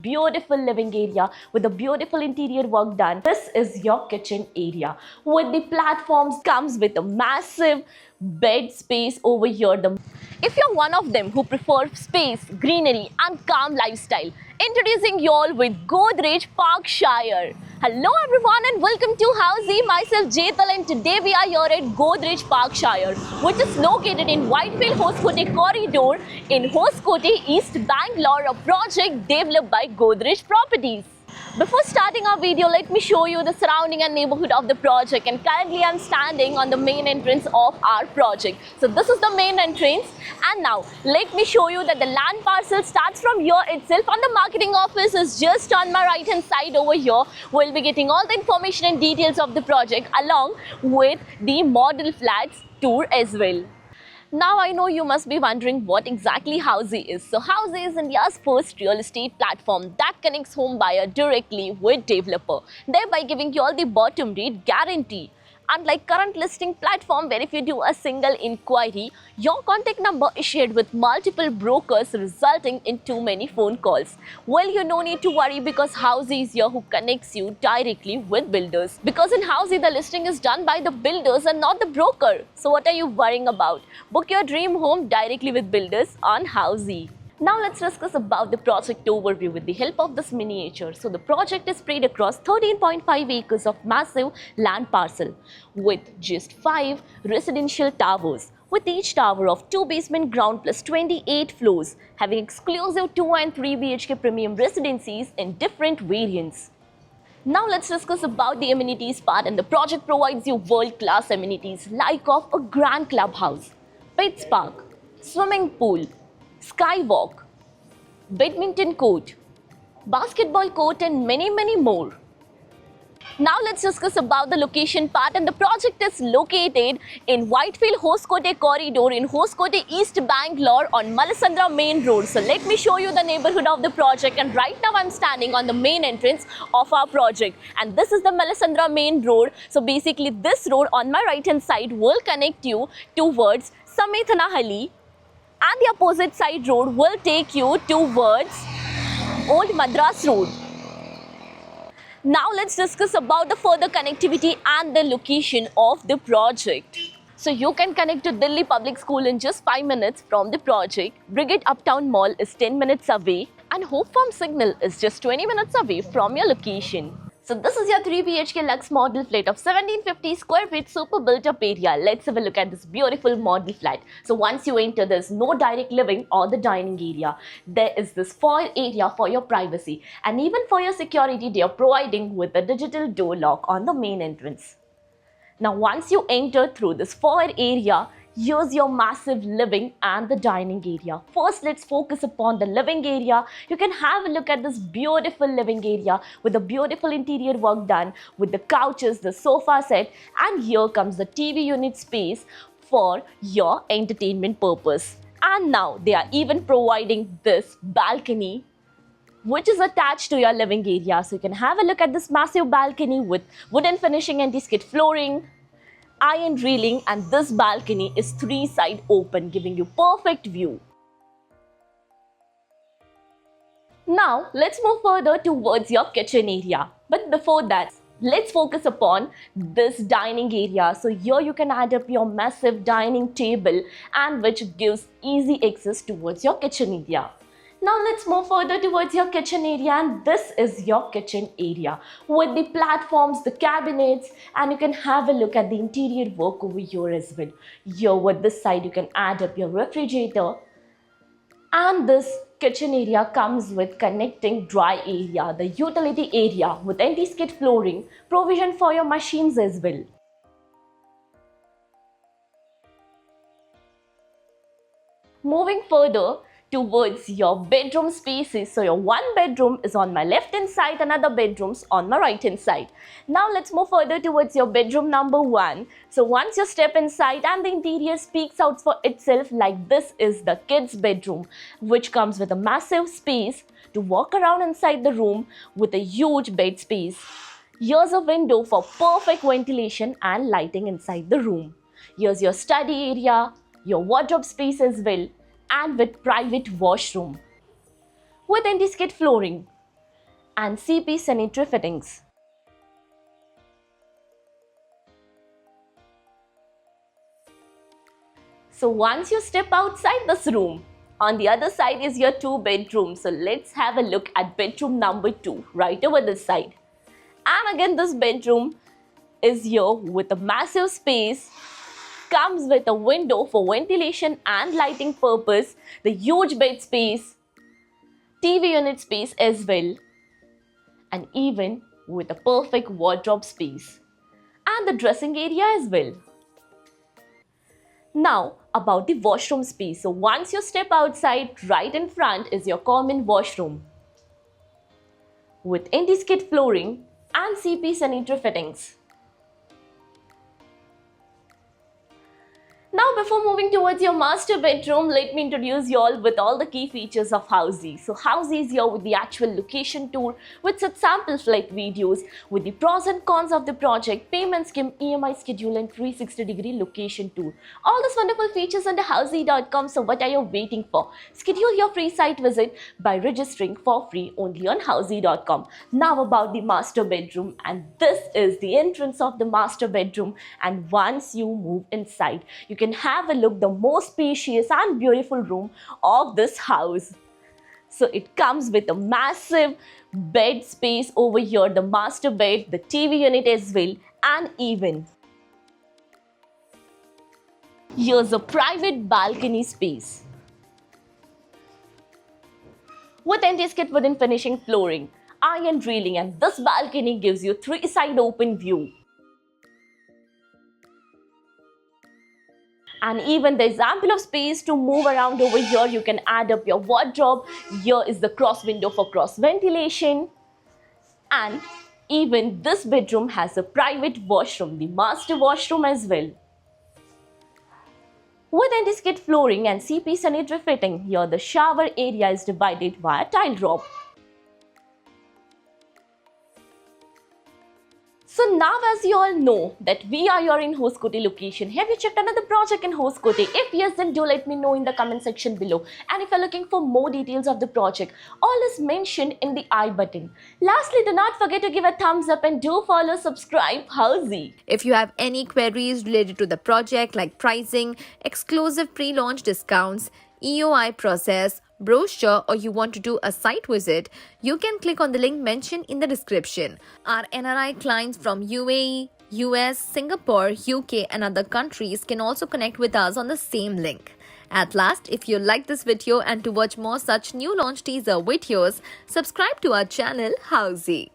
Beautiful living area with a beautiful interior work done. This is your kitchen area with the platforms comes with a massive bed space over here. If you're one of them who prefer space, greenery and calm lifestyle, introducing you all with Godrej Parkshire. Hello everyone and welcome to Housey. Myself Jetal and today we are here at Godrej Parkshire, which is located in Whitefield Hoskote corridor in Hoskote, East Bangalore, a project developed by Godrej Properties. Before starting our video, let me show you the surrounding and neighborhood of the project, and currently I'm standing on the main entrance of our project. So this is the main entrance, and now let me show you that the land parcel starts from here itself, and the marketing office is just on my right hand side over here. We'll be getting all the information and details of the project along with the model flats tour as well. Now I know you must be wondering what exactly Housey is. So Housey is India's first real estate platform that connects home buyer directly with developer, thereby giving you all the bottom rate guarantee. Unlike current listing platform where if you do a single inquiry, your contact number is shared with multiple brokers resulting in too many phone calls. Well, you no need to worry because Housey is here who connects you directly with builders. Because in Housey, the listing is done by the builders and not the broker. So what are you worrying about? Book your dream home directly with builders on Housey. Now let's discuss about the project overview with the help of this miniature. So the project is spread across 13.5 acres of massive land parcel with just 5 residential towers, with each tower of 2 basement ground plus 28 floors, having exclusive 2 and 3 BHK premium residencies in different variants. Now let's discuss about the amenities part, and the project provides you world-class amenities like of a grand clubhouse, pets park, swimming pool, skywalk, badminton court, basketball court and many more. Now let's discuss about the location part, and the project is located in Whitefield Hoskote corridor in Hoskote, East Bangalore on Malasandra main road. So let me show you the neighborhood of the project, and right now I'm standing on the main entrance of our project, and this is the Malasandra main road. So basically this road on my right hand side will connect you towards Samethanahali, and the opposite side road will take you towards Old Madras Road. Now let's discuss about the further connectivity and the location of the project. So you can connect to Delhi Public School in just 5 minutes from the project. Brigade Uptown Mall is 10 minutes away, and Hope Farm Signal is just 20 minutes away from your location. So this is your 3 BHK Lux model flat of 1750 square feet super built up area. Let's have a look at this beautiful model flat. So once you enter, there's no direct living or the dining area. There is this foyer area for your privacy, and even for your security they are providing with a digital door lock on the main entrance. Now once you enter through this foyer area, here's your massive living and the dining area. First, let's focus upon the living area. You can have a look at this beautiful living area with a beautiful interior work done with the couches, the sofa set, and here comes the TV unit space for your entertainment purpose. And now they are even providing this balcony which is attached to your living area. So you can have a look at this massive balcony with wooden finishing, anti-skid flooring, iron railing, and this balcony is 3-side open, giving you perfect view. Now let's move further towards your kitchen area, but before that let's focus upon this dining area. So here you can add up your massive dining table, and which gives easy access towards your kitchen area. Now let's move further towards your kitchen area, and this is your kitchen area with the platforms, the cabinets, and you can have a look at the interior work over here as well. Here with this side you can add up your refrigerator, and this kitchen area comes with connecting dry area, the utility area with anti-skid flooring, provision for your machines as well. Moving further towards your bedroom spaces. So your one bedroom is on my left hand side, another bedrooms on my right hand side. Now let's move further towards your bedroom number 1. So once you step inside, and the interior speaks out for itself, like this is the kids bedroom, which comes with a massive space to walk around inside the room with a huge bed space. Here's a window for perfect ventilation and lighting inside the room. Here's your study area, your wardrobe space as well, and with private washroom with anti-skid flooring. and CP sanitary fittings. So once you step outside this room, on the other side is your 2 bedroom. So let's have a look at bedroom number 2 right over this side. And again, this bedroom is here with a massive space, comes with a window for ventilation and lighting purpose, the huge bed space, TV unit space as well, and even with a perfect wardrobe space and the dressing area as well. Now about the washroom space. So once you step outside, right in front is your common washroom with anti-skid flooring and CP sanitary fittings. Now before moving towards your master bedroom, let me introduce you all with all the key features of Housey. So Housey is here with the actual location tour, with such sample flight videos, with the pros and cons of the project, payment scheme, EMI schedule and 360-degree location tour. All these wonderful features under Housey.com. So what are you waiting for? Schedule your free site visit by registering for free only on Housey.com. Now about the master bedroom, and this is the entrance of the master bedroom, and once you move inside, you can have a look the most spacious and beautiful room of this house. So it comes with a massive bed space over here, the master bed, the TV unit as well, and even here's a private balcony space with anti-skid wooden finishing flooring, iron railing, and this balcony gives you 3-side open view. And even there is ample of space to move around over here. You can add up your wardrobe. Here is the cross window for cross ventilation. And even this bedroom has a private washroom, the master washroom as well, with anti-skid flooring and CP sanitary fitting. Here the shower area is divided via tile drop. So now as you all know that we are here in Hoskote location, have you checked another project in Hoskote? If yes, then do let me know in the comment section below. And if you're looking for more details of the project, all is mentioned in the I button. Lastly, do not forget to give a thumbs up and do follow, subscribe Housey. If you have any queries related to the project like pricing, exclusive pre-launch discounts, EOI process, brochure, or you want to do a site visit, you can click on the link mentioned in the description. Our NRI clients from UAE, US, Singapore, UK and other countries can also connect with us on the same link. At last, if you like this video and to watch more such new launch teaser videos, subscribe to our channel Housey.